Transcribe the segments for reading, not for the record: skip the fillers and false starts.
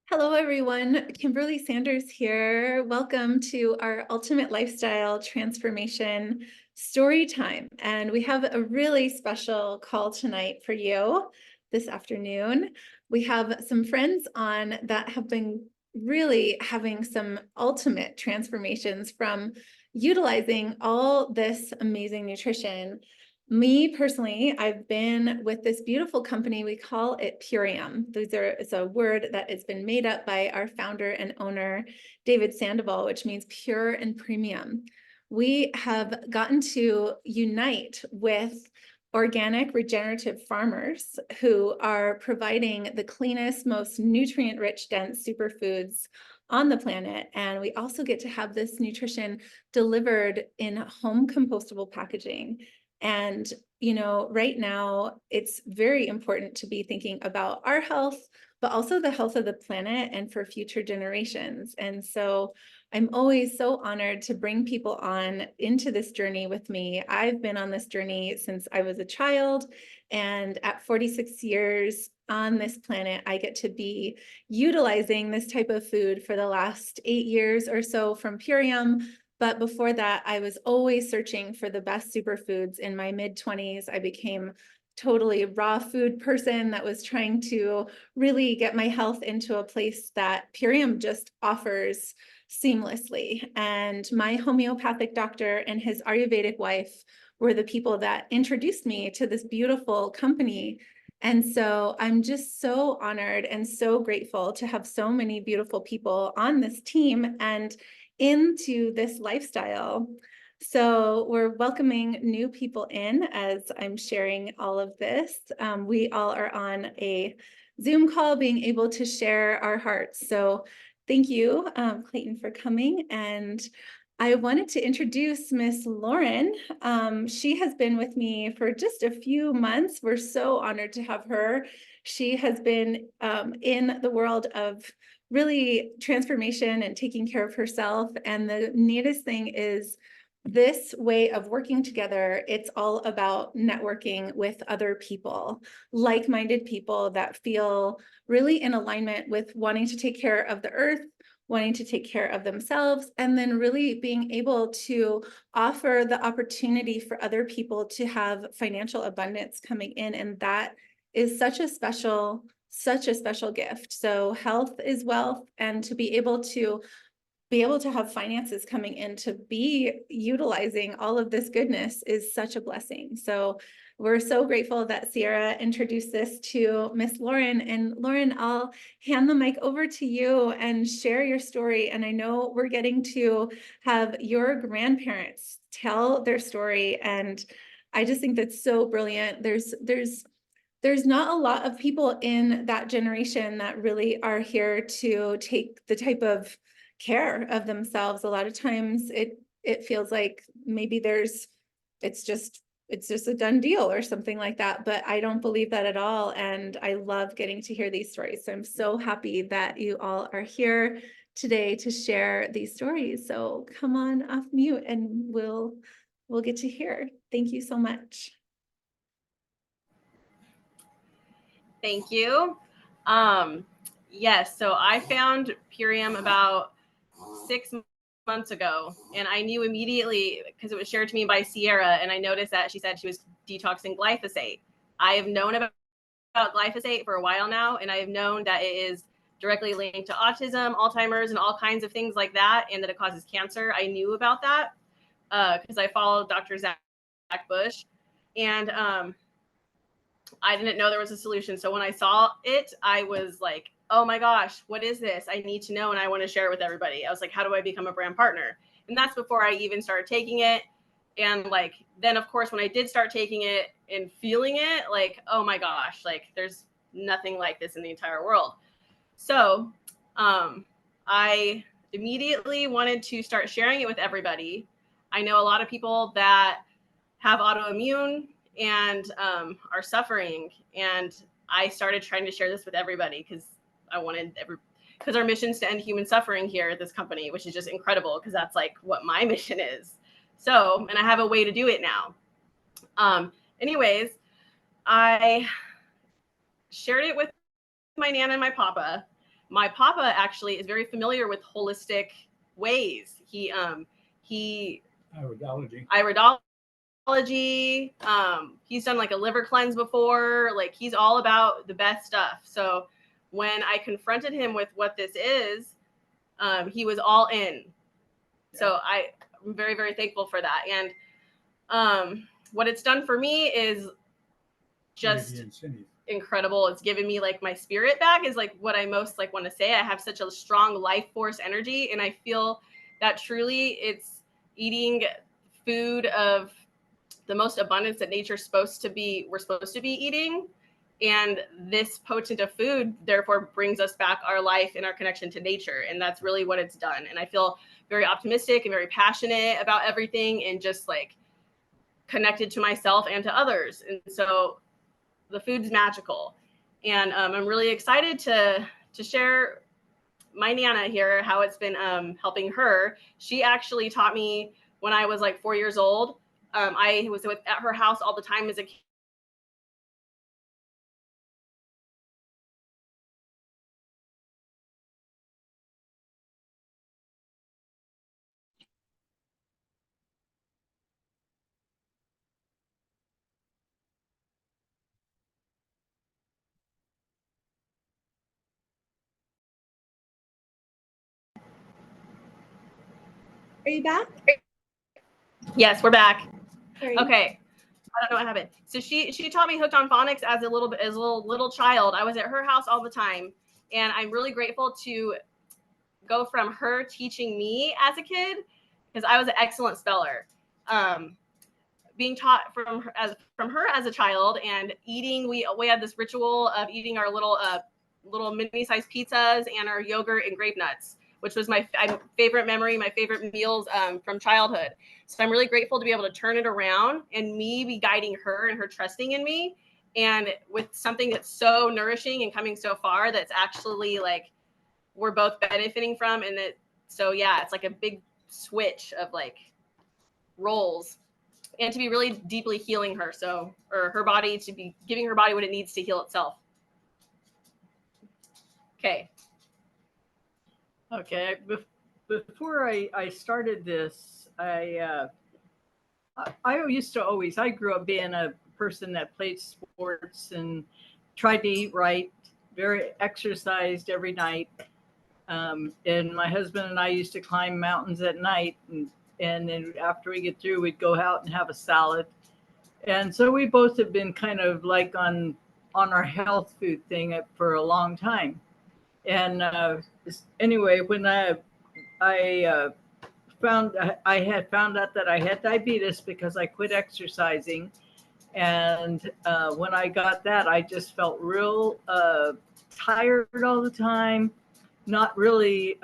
Hello, everyone. Kimberly Sanders here. Welcome to our Ultimate Lifestyle Transformation Story Time. And we have a really special call tonight for you this afternoon. We have some friends on that have been really having some ultimate transformations from utilizing all this amazing nutrition. Me personally, I've been with this beautiful company. We call it Purium. It's a word that has been made up by our founder and owner, David Sandoval, which means pure and premium. We have gotten to unite with organic regenerative farmers who are providing the cleanest, most nutrient-rich, dense superfoods on the planet. And we also get to have this nutrition delivered in home compostable packaging. And, right now it's very important to be thinking about our health, but also the health of the planet and for future generations. And so I'm always so honored to bring people on into this journey with me. I've been on this journey since I was a child, and at 46 years on this planet, I get to be utilizing this type of food for the last 8 years or so from Purium. But before that, I was always searching for the best superfoods. In my mid-20s, I became totally raw food person that was trying to really get my health into a place that Purium just offers seamlessly. And my homeopathic doctor and his Ayurvedic wife were the people that introduced me to this beautiful company. And so I'm just so honored and so grateful to have so many beautiful people on this team and into this lifestyle. So we're welcoming new people in as I'm sharing all of this. We all are on a Zoom call being able to share our hearts. So thank you, Clayton, for coming. And I wanted to introduce Miss Lauren. She has been with me for just a few months. We're so honored to have her. She has been in the world of really transformation and taking care of herself. And the neatest thing is this way of working together, it's all about networking with other people, like-minded people that feel really in alignment with wanting to take care of the earth, wanting to take care of themselves, and then really being able to offer the opportunity for other people to have financial abundance coming in. And that is such a special gift. So health is wealth, and to be able to have finances coming in to be utilizing all of this goodness is such a blessing. So we're so grateful that Sierra introduced this to Miss Lauren. And Lauren, I'll hand the mic over to you and share your story. And I know we're getting to have your grandparents tell their story. And I just think that's so brilliant. There's not a lot of people in that generation that really are here to take the type of care of themselves. A lot of times it feels like maybe it's just a done deal or something like that, but I don't believe that at all. And I love getting to hear these stories. So I'm so happy that you all are here today to share these stories. So come on off mute and we'll get to hear. Thank you so much. Thank you. Yes, so I found Purium about 6 months ago, and I knew immediately because it was shared to me by Sierra, and I noticed that she said she was detoxing glyphosate. I have known about glyphosate for a while now, and I have known that it is directly linked to autism, Alzheimer's, and all kinds of things like that, and that it causes cancer. I knew about that because I followed Dr. Zach Bush, and I didn't know there was a solution. So when I saw it, I was like, oh my gosh, what is this? I need to know, and I want to share it with everybody. I was like, how do I become a brand partner? And that's before I even started taking it. And then of course, when I did start taking it and feeling it, oh my gosh, there's nothing like this in the entire world. So I immediately wanted to start sharing it with everybody. I know a lot of people that have autoimmune and are suffering. And I started trying to share this with everybody because our mission is to end human suffering here at this company, which is just incredible because that's what my mission is. So, and I have a way to do it now. Anyways, I shared it with my Nana and my Papa. my papa actually is very familiar with holistic ways. He iridology. He's done like a liver cleanse before. Like he's all about the best stuff. So when I confronted him with what this is, he was all in. Yeah. So I'm very, very thankful for that. And what it's done for me is just incredible. It's given me like my spirit back, is like what I most like want to say. I have such a strong life force energy, and I feel that truly it's eating food of the most abundance that we're supposed to be eating. And this potent of food therefore brings us back our life and our connection to nature. And that's really what it's done. And I feel very optimistic and very passionate about everything, and just like connected to myself and to others. And so the food's magical. And I'm really excited to share my Nana here, how it's been helping her. She actually taught me when I was like 4 years old. I was at her house all the time as a kid. Are you back? Yes, we're back. Sorry. Okay. I don't know what happened. So she taught me hooked on phonics as a little child. I was at her house all the time, and I'm really grateful to go from her teaching me as a kid, because I was an excellent speller. Being taught from her as a child, and eating, we had this ritual of eating our little mini-sized pizzas and our yogurt and grape nuts, which was my favorite memory, my favorite meals from childhood. So I'm really grateful to be able to turn it around and me be guiding her and her trusting in me, and with something that's so nourishing and coming so far, that's actually like we're both benefiting from. And that, so yeah, it's like a big switch of like roles, and to be really deeply healing her. So, or her body, to be giving her body what it needs to heal itself. Okay. Okay. Before I started this, I used to always, I grew up being a person that played sports and tried to eat right, very exercised every night. And my husband and I used to climb mountains at night, and then after we get through, we'd go out and have a salad. And so we both have been kind of like on our health food thing for a long time. And anyway, when I had found out that I had diabetes because I quit exercising, and when I got that, I just felt real tired all the time, not really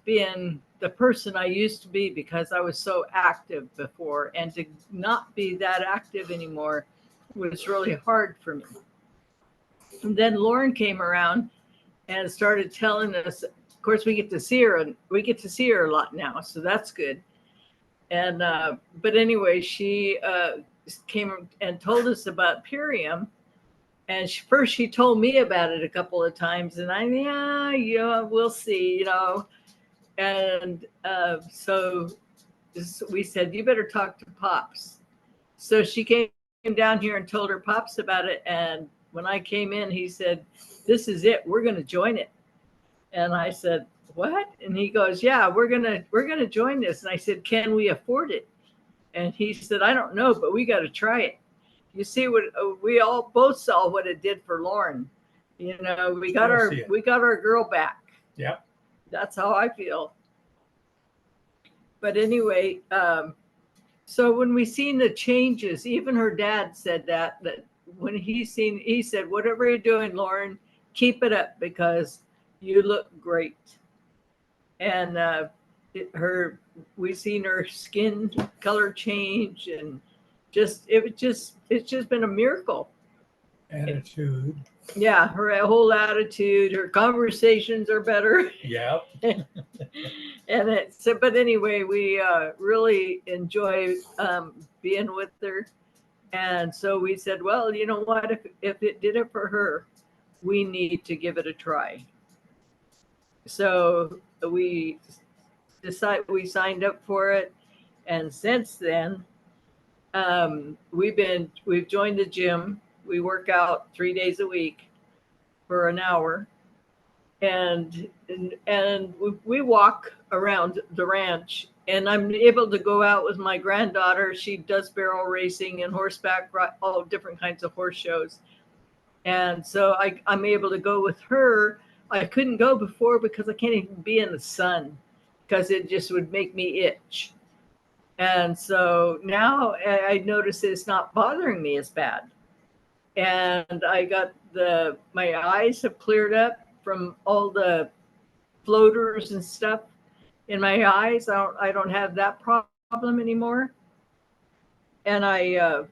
being the person I used to be, because I was so active before, and to not be that active anymore was really hard for me. And then Lauren came around and started telling us. Of course, we get to see her, and we get to see her a lot now, so that's good. And but anyway, she came and told us about Purium. And first she told me about it a couple of times, and yeah, we'll see, And so we said, you better talk to Pops. So she came down here and told her Pops about it. And when I came in, he said, this is it. We're going to join it. And I said, what? And he goes, yeah, we're gonna join this. And I said, can we afford it? And he said, I don't know, but we got to try it. You see what we all both saw what it did for Lauren. We got our girl back. Yep. That's how I feel. But anyway, so when we seen the changes, even her dad said that when he said, whatever you're doing, Lauren, keep it up, because you look great. And we seen her skin color change, and it's just been a miracle. Attitude. Yeah, her whole attitude, her conversations are better. Yep. And but anyway, we really enjoy being with her. And so we said, well, you know what, if it did it for her, we need to give it a try. so we we signed up for it, and since then, we've joined the gym. We work out 3 days a week for an hour, and we walk around the ranch. And I'm able to go out with my granddaughter. She does barrel racing and horseback, all different kinds of horse shows. And so I'm able to go with her. I couldn't go before because I can't even be in the sun because it just would make me itch. And so now I notice it's not bothering me as bad. And I got my eyes have cleared up from all the floaters and stuff in my eyes. I don't have that problem anymore. And I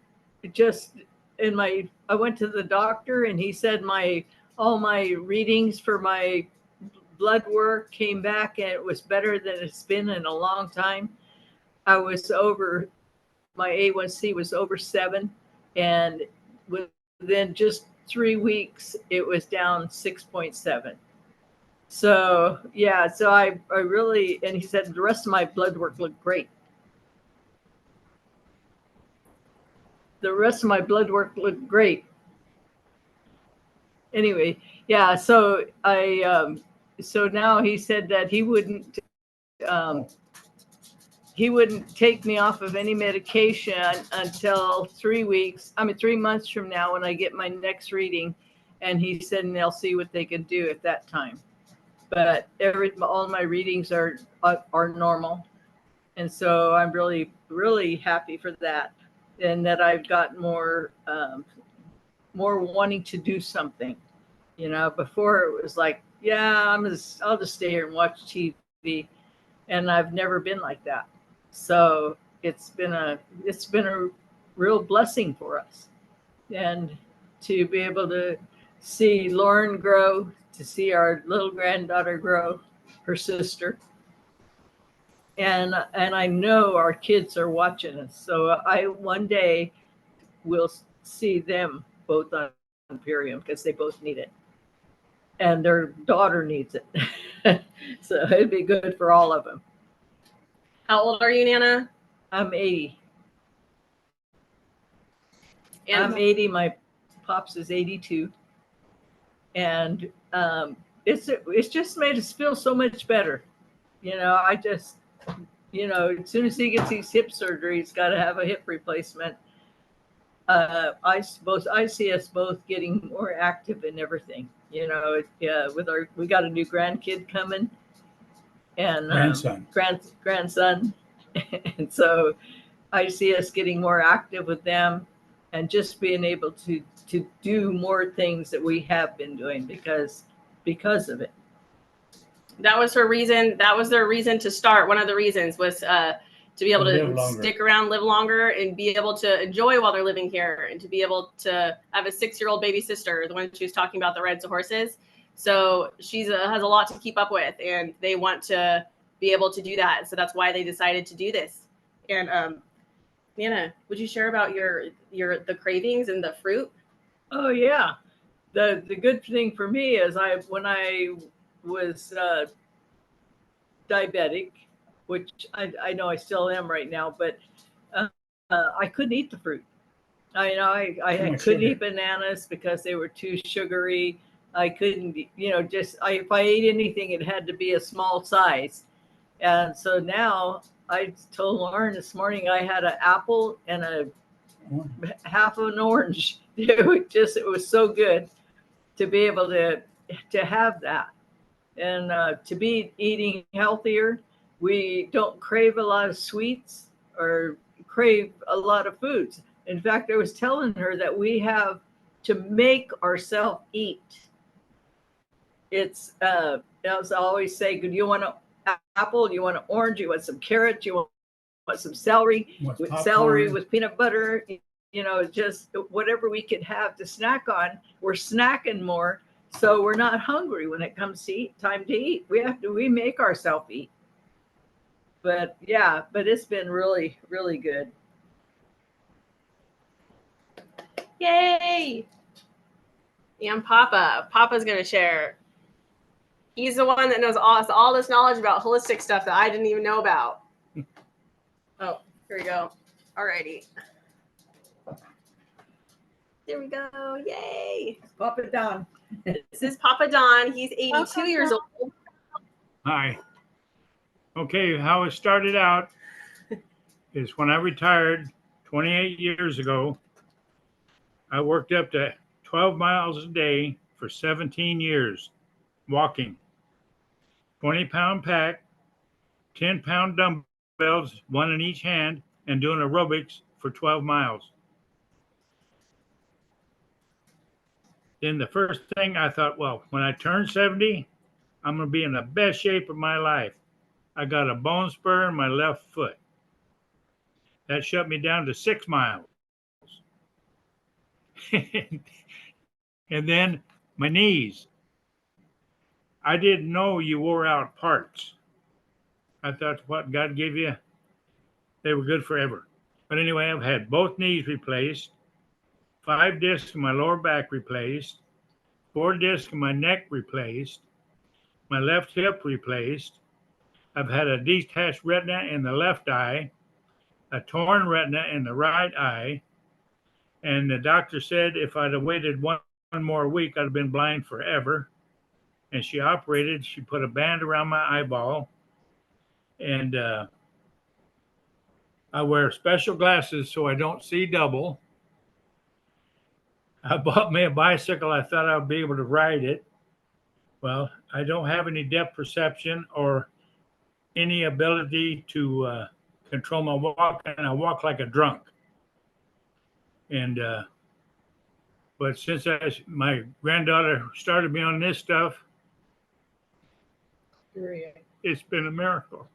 went to the doctor, and he said all my readings for my blood work came back, and it was better than it's been in a long time. My A1C was over 7, and within just 3 weeks it was down 6.7. So yeah, so I really, and he said the rest of my blood work looked great. The rest of my blood work looked great. Anyway, yeah, so so now he said that he wouldn't take me off of any medication until 3 months from now when I get my next reading. And he said, and they'll see what they can do at that time. But all my readings are normal. And so I'm really, really happy for that. And that I've got more wanting to do something. Before it was like, yeah, I'll just stay here and watch TV. And I've never been like that. So it's been a real blessing for us. And to be able to see Lauren grow, to see our little granddaughter grow, her sister. And I know our kids are watching us. So one day will see them both on Imperium because they both need it. And their daughter needs it. So it'd be good for all of them. How old are you, Nana? I'm 80. And I'm 80. My pops is 82. And it's just made us feel so much better. I just, as soon as he gets his hip surgery, he's got to have a hip replacement. I see us both getting more active in everything. We got a new grandkid coming, and grandson, and so I see us getting more active with them, and just being able to do more things that we have been doing because of it. that was her reason. That was their reason to start. One of the reasons was to be able to stick around, live longer, and be able to enjoy while they're living here, and to be able to have a 6-year-old baby sister, the one she was talking about that rides the horses. So she has a lot to keep up with, and they want to be able to do that. So that's why they decided to do this. And Nana, would you share about the cravings and the fruit? Oh yeah, the good thing for me is when I was diabetic, which I know I still am right now, but I couldn't eat the fruit. I couldn't eat bananas because they were too sugary. I couldn't, if I ate anything, it had to be a small size. And so now I told Lauren this morning I had an apple and a half of an orange. It was so good to be able to have that, and to be eating healthier. We don't crave a lot of sweets or crave a lot of foods. In fact, I was telling her that we have to make ourselves eat. It's as I always say, do you want an apple? Do you want an orange? Do you want some carrots? Do you want some celery? Celery with peanut butter? Just whatever we could have to snack on. We're snacking more, so we're not hungry when it comes to time to eat. We make ourselves eat. But yeah, it's been really, really good. Yay! And Papa's going to share. He's the one that knows all this knowledge about holistic stuff that I didn't even know about. Oh, here we go. Alrighty. There we go. Yay. Papa Don. This is Papa Don. He's 82 years old. Hi. Okay, how it started out is when I retired 28 years ago, I worked up to 12 miles a day for 17 years, walking. 20-pound pack, 10-pound dumbbells, one in each hand, and doing aerobics for 12 miles. Then the first thing I thought, well, when I turn 70, I'm going to be in the best shape of my life. I got a bone spur in my left foot. That shut me down to 6 miles. And then my knees. I didn't know you wore out parts. I thought what God gave you, they were good forever. But anyway, I've had both knees replaced, 5 discs in my lower back replaced, 4 discs in my neck replaced, my left hip replaced. I've had a detached retina in the left eye, a torn retina in the right eye, and the doctor said if I'd have waited one more week, I'd have been blind forever. And she operated. She put a band around my eyeball, and I wear special glasses so I don't see double. I bought me a bicycle. I thought I would be able to ride it. Well, I don't have any depth perception or any ability to control my walk, and I walk like a drunk. And but since my granddaughter started me on this stuff, it's been a miracle.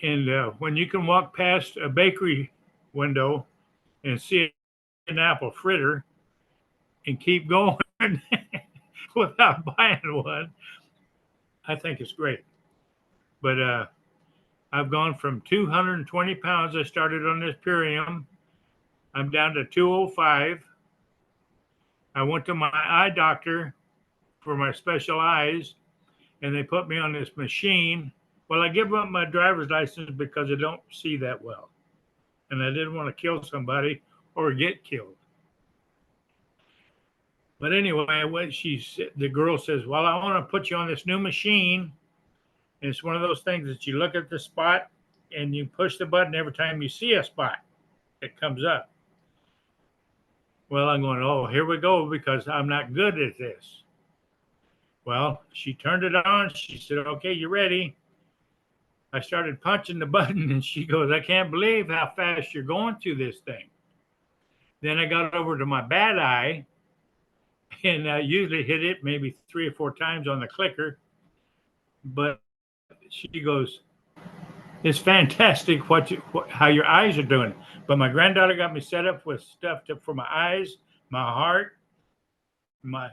And when you can walk past a bakery window and see an apple fritter and keep going without buying one, I think it's great. But I've gone from 220 pounds. I started on this Purium. I'm down to 205. I went to my eye doctor for my special eyes, and they put me on this machine. Well, I give up my driver's license because I don't see that well, and I didn't want to kill somebody or get killed. But anyway, the girl says, well, I want to put you on this new machine. And it's one of those things that you look at the spot and you push the button every time you see a spot, it comes up. Well, I'm going, oh, here we go, because I'm not good at this. Well, she turned it on. She said, okay, you ready? I started punching the button, and she goes, I can't believe how fast you're going through this thing. Then I got over to my bad eye, and I usually hit it maybe 3 or 4 times on the clicker. But she goes, it's fantastic how your eyes are doing. But my granddaughter got me set up with stuff for my eyes, my heart, my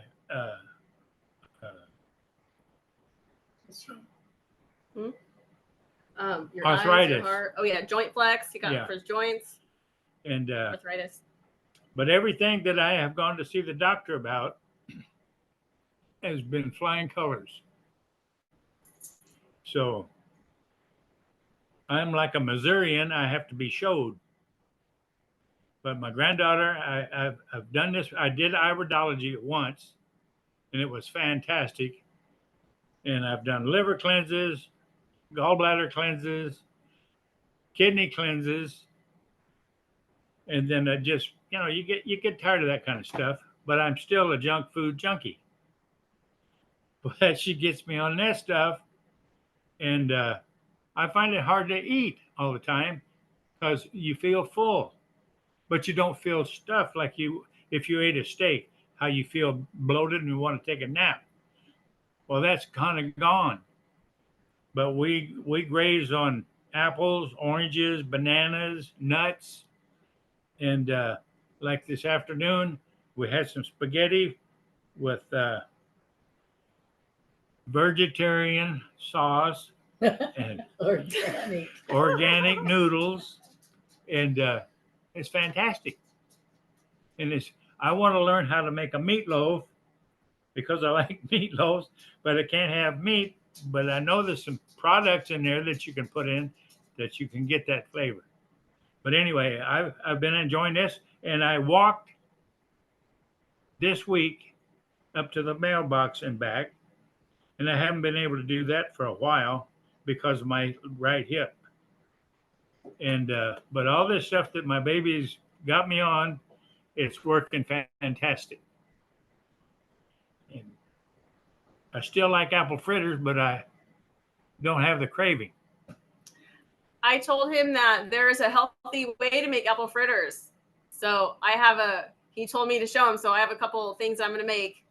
Your arthritis. eyes, your heart. Oh yeah, joint flex. He got it for his joints. And arthritis. But everything that I have gone to see the doctor about has been flying colors. So I'm like a Missourian. I have to be showed. But my granddaughter, I've done this. I did iridology once, and it was fantastic. And I've done liver cleanses, gallbladder cleanses, kidney cleanses, and then I just, you get tired of that kind of stuff. But I'm still a junk food junkie. But she gets me on that stuff, and I find it hard to eat all the time because you feel full, but you don't feel stuffed like if you ate a steak, how you feel bloated and you want to take a nap. Well, that's kind of gone. But we graze on apples, oranges, bananas, nuts, and like this afternoon, we had some spaghetti with vegetarian sauce and organic noodles, and it's fantastic. And I want to learn how to make a meatloaf because I like meatloaves, but I can't have meat. But I know there's some products in there that you can put in that you can get that flavor. But anyway, I've been enjoying this, and I walked this week up to the mailbox and back, and I haven't been able to do that for a while because of my right hip. And but all this stuff that my baby's got me on, it's working fantastic. And I still like apple fritters, but I don't have the craving. I told him that there is a healthy way to make apple fritters. So he told me to show him. So I have a couple things I'm going to make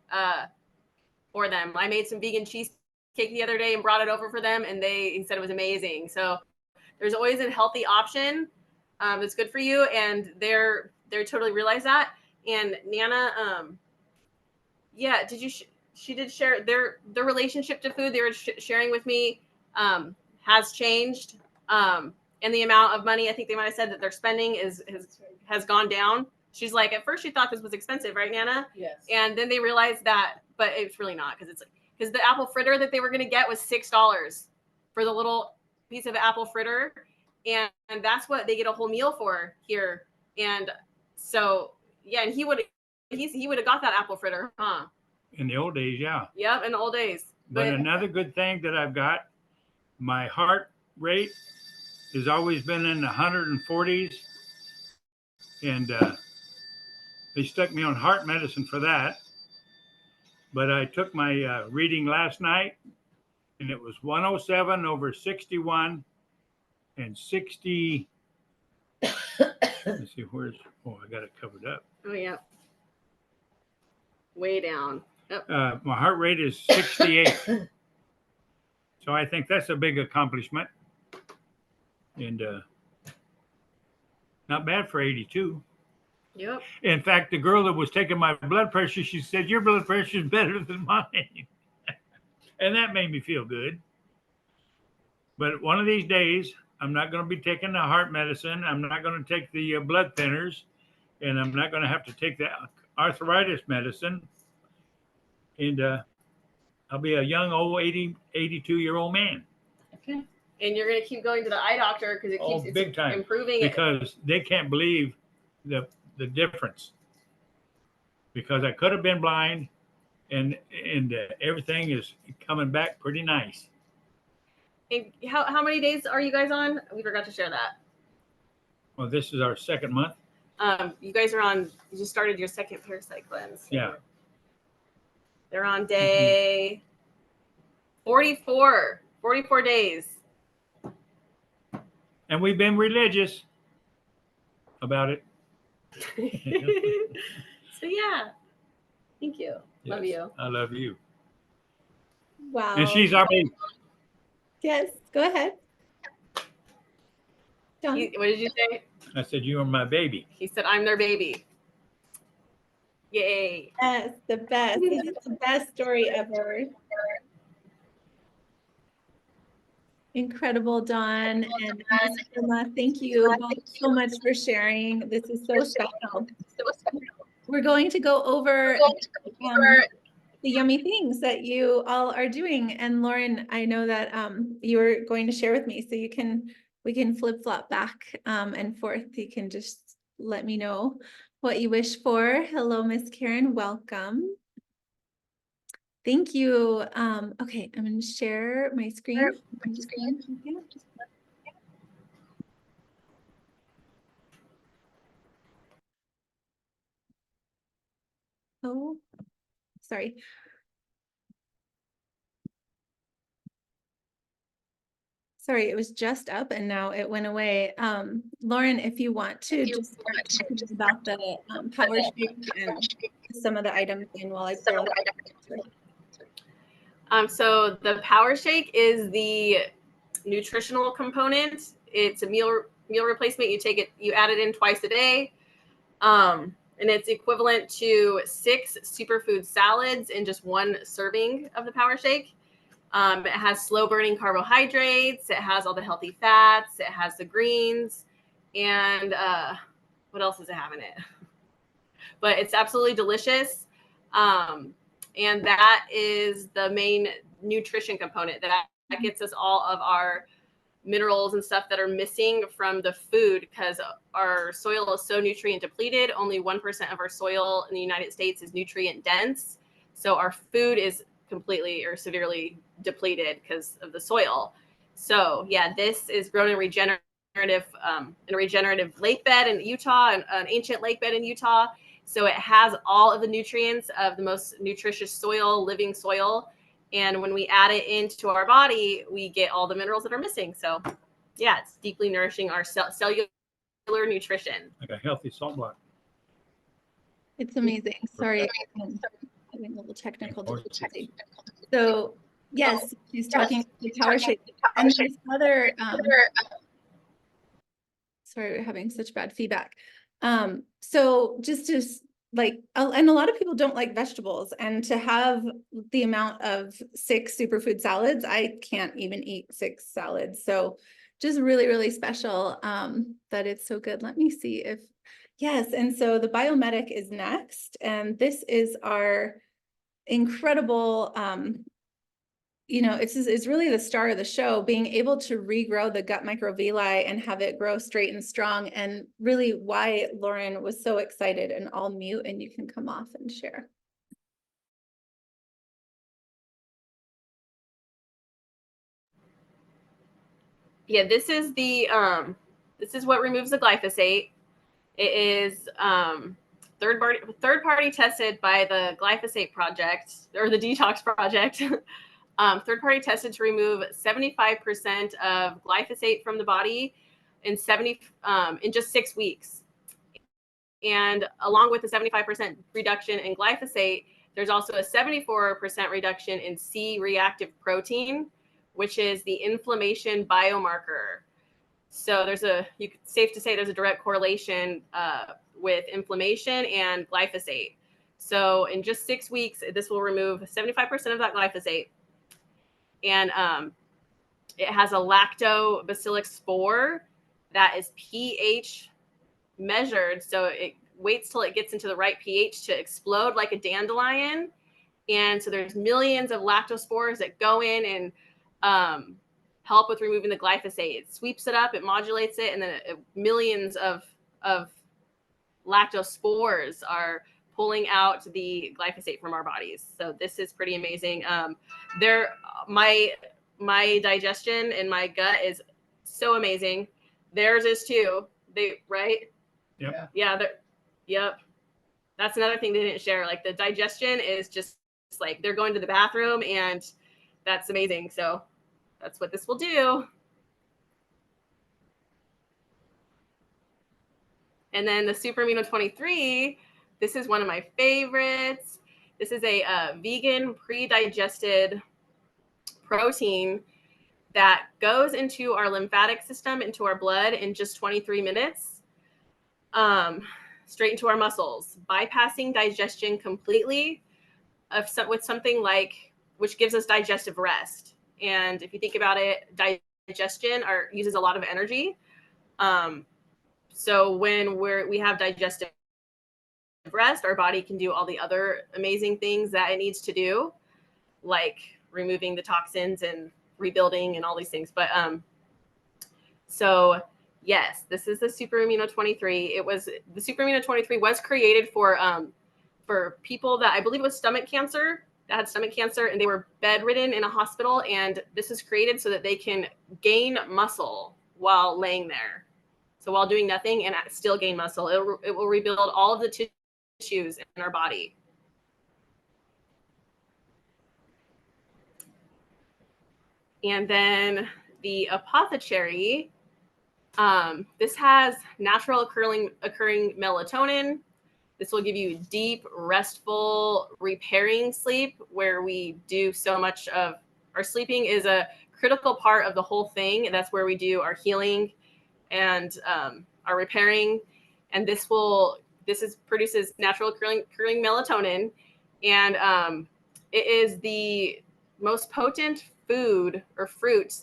for them. I made some vegan cheesecake the other day and brought it over for them, and he said it was amazing. So there's always a healthy option that's good for you, and they totally realize that. And Nana, yeah, she did share their relationship to food. They were sharing with me has changed, and the amount of money I think they might have said that they're spending has gone down. She's like, at first she thought this was expensive, right, Nana? Yes. And then they realized that, but it's really not, because the apple fritter that they were going to get was $6 for the little piece of apple fritter, and that's what they get a whole meal for here. And so yeah, and he would have got that apple fritter, huh? In the old days, yeah. Yep, in the old days. But another good thing that I've got, my heart rate has always been in the 140s, and they stuck me on heart medicine for that. But I took my reading last night, and it was 107 over 61 and 60. Let's see, I got it covered up. Oh, yeah. Way down. Yep. My heart rate is 68. So I think that's a big accomplishment. And not bad for 82. Yep. In fact, the girl that was taking my blood pressure, she said, your blood pressure is better than mine. And that made me feel good. But one of these days, I'm not going to be taking the heart medicine. I'm not going to take the blood thinners. And I'm not going to have to take the arthritis medicine. And I'll be a young, old 82-year-old man. Okay. And you're going to keep going to the eye doctor because it keeps big time. Improving. Because they can't believe the difference. Because I could have been blind, and everything is coming back pretty nice. And how many days are you guys on? We forgot to share that. Well, this is our second month. You guys are you just started your second parasite cleanse. Yeah. They're on day 44 days. And we've been religious about it. So yeah, thank you. Yes, love you. I love you. Wow. And she's our baby. Yes, go ahead. John. What did you say? I said, you are my baby. He said, I'm their baby. Yay. Yes, the best. This is the best story ever. Incredible, Dawn and Miss Wilma. Thank you both so much for sharing. This is so special. We're going to go over the yummy things that you all are doing. And Lauren, I know that you were going to share with me, so we can flip-flop back and forth. You can just let me know what you wish for. Hello, Miss Karen, welcome. Thank you. Okay, I'm going to share my screen. Oh, sorry. Sorry, it was just up and now it went away. Lauren, if you want to just talk about the power shake and some of the items in while I scroll. So the power shake is the nutritional component. It's a meal replacement. You add it in twice a day. And it's equivalent to 6 superfood salads in just one serving of the power shake. It has slow burning carbohydrates. It has all the healthy fats. It has the greens. And what else does it have in it? But it's absolutely delicious. And that is the main nutrition component that gets us all of our minerals and stuff that are missing from the food, because our soil is so nutrient depleted. Only 1% of our soil in the United States is nutrient dense. So our food is completely or severely depleted because of the soil. So yeah, this is grown in a regenerative lake bed in Utah, an ancient lake bed in Utah. So it has all of the nutrients of the most nutritious soil, living soil. And when we add it into our body, we get all the minerals that are missing. So yeah, it's deeply nourishing our cellular nutrition. Like a healthy salt block. It's amazing. Sorry, I'm having a little technical difficulty. So yes, she's talking the power shake. And there's other, sorry, we're having such bad feedback. So just to like, and a lot of people don't like vegetables, and to have the amount of 6 superfood salads, I can't even eat 6 salads. So just really, really special that it's so good. Let me see if, yes. And so the Biomedic is next, and this is our incredible, it's really the star of the show, being able to regrow the gut microvilli and have it grow straight and strong, and really why Lauren was so excited. And I'll mute and you can come off and share. Yeah, this is what removes the glyphosate. It is third party tested by the Glyphosate Project, or the Detox Project. Third party tested to remove 75% of glyphosate from the body in just 6 weeks. And along with the 75% reduction in glyphosate, there's also a 74% reduction in C-reactive protein, which is the inflammation biomarker. So safe to say there's a direct correlation with inflammation and glyphosate. So in just 6 weeks, this will remove 75% of that glyphosate. And it has a lactobacillus spore that is pH measured. So it waits till it gets into the right pH to explode like a dandelion. And so there's millions of lactospores that go in and help with removing the glyphosate. It sweeps it up, it modulates it, and then millions of lactospores are pulling out the glyphosate from our bodies. So this is pretty amazing. My digestion and my gut is so amazing. Theirs is too. Right? Yep. Yeah. Yep. That's another thing they didn't share. Like the digestion is just like they're going to the bathroom, and that's amazing. So that's what this will do. And then the Super Amino 23, this is one of my favorites. This is a vegan pre-digested protein that goes into our lymphatic system, into our blood in just 23 minutes, straight into our muscles, bypassing digestion completely with something which gives us digestive rest. And if you think about it, digestion uses a lot of energy. So when we have digestive rest, our body can do all the other amazing things that it needs to do, like removing the toxins and rebuilding and all these things. But so yes, this is the Super Amino 23. The Super Amino 23 was created for people that I believe was stomach cancer, that had stomach cancer, and they were bedridden in a hospital. And this is created so that they can gain muscle while laying there. So while doing nothing and still gain muscle, it will rebuild all of the tissues in our body. And then the apothecary, this has natural occurring melatonin. This will give you deep, restful, repairing sleep, where we do so much of our sleeping is a critical part of the whole thing. And that's where we do our healing and our repairing. And this produces natural occurring melatonin. And it is the most potent food or fruit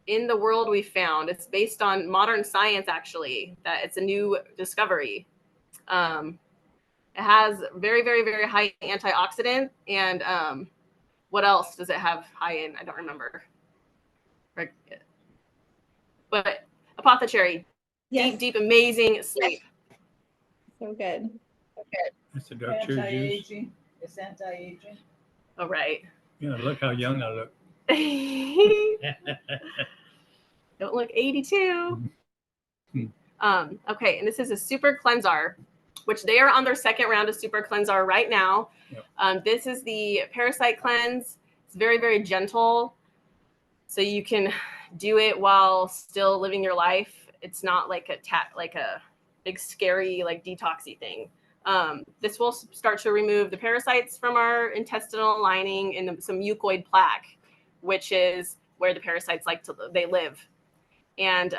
in the world we've found. It's based on modern science, actually, that it's a new discovery. And It has very, very, very high antioxidant. And what else does it have high in? I don't remember. But apothecary, Yes, deep, deep, amazing sleep. so good. That's the dark cherry juice. Anti-aging. It's anti-aging. Oh, right. Yeah, look how young I look. Don't look 82. Mhm. Okay, and this is a super cleanser, which they are on their second round of super cleanser right now. Yep. This is the parasite cleanse. It's very, very gentle, so you can do it while still living your life. It's not like a big scary like detoxy thing. This will start to remove the parasites from our intestinal lining and some mucoid plaque, which is where the parasites they live. And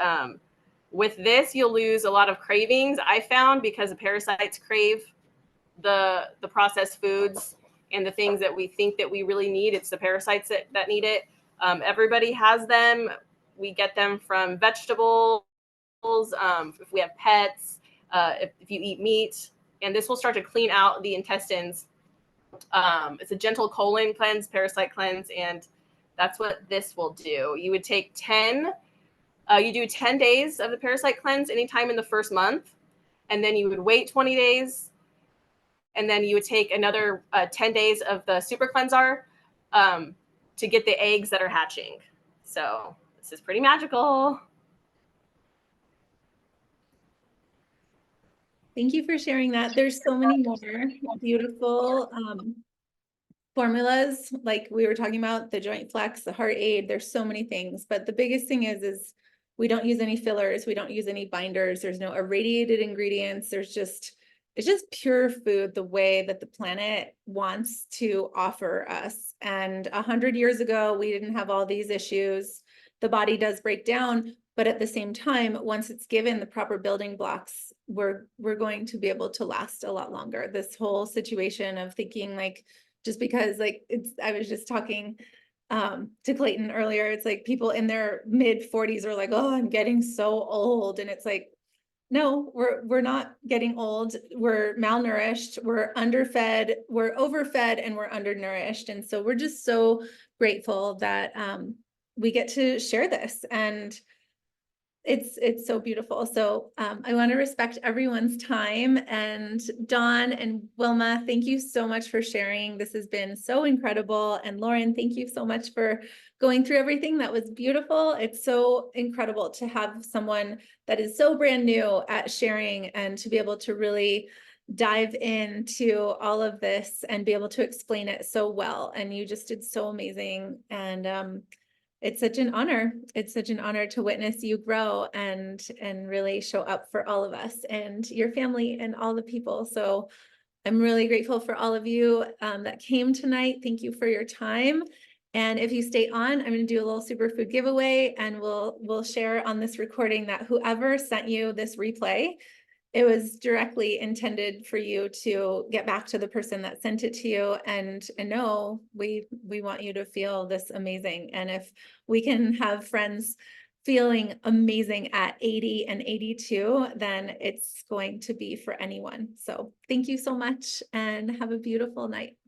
with this, you'll lose a lot of cravings, I found, because the parasites crave the processed foods and the things that we think that we really need. It's the parasites that need it. Everybody has them. We get them from vegetables, if we have pets, if you eat meat. And this will start to clean out the intestines. It's a gentle colon cleanse, parasite cleanse, and that's what this will do. You would take 10 you do 10 days of the parasite cleanse anytime in the first month, and then you would wait 20 days, and then you would take another 10 days of the super cleanser to get the eggs that are hatching. So this is pretty magical. Thank you for sharing that. There's so many more beautiful formulas, like we were talking about, the joint flex, the heart aid. There's so many things, but the biggest thing is we don't use any fillers. We don't use any binders. There's no irradiated ingredients. It's just pure food, the way that the planet wants to offer us. And 100 years ago, we didn't have all these issues. The body does break down, but at the same time, once it's given the proper building blocks, we're going to be able to last a lot longer. This whole situation of thinking like, just because like I was just talking to Clayton earlier, it's like people in their mid 40s are like, oh, I'm getting so old. And it's like, no, we're not getting old. We're malnourished, we're underfed, we're overfed, and we're undernourished. And so we're just so grateful that we get to share this, and it's so beautiful. So I want to respect everyone's time. And Dawn and Wilma, thank you so much for sharing. This has been so incredible. And Lauren, thank you so much for going through everything. That was beautiful. It's so incredible to have someone that is so brand new at sharing and to be able to really dive into all of this and be able to explain it so well. And you just did so amazing. And it's such an honor. It's such an honor to witness you grow and really show up for all of us and your family and all the people. So I'm really grateful for all of you that came tonight. Thank you for your time. And if you stay on, I'm going to do a little superfood giveaway, and we'll share on this recording that whoever sent you this replay, it was directly intended for you to get back to the person that sent it to you and know we want you to feel this amazing. And if we can have friends feeling amazing at 80 and 82, then it's going to be for anyone. So thank you so much and have a beautiful night.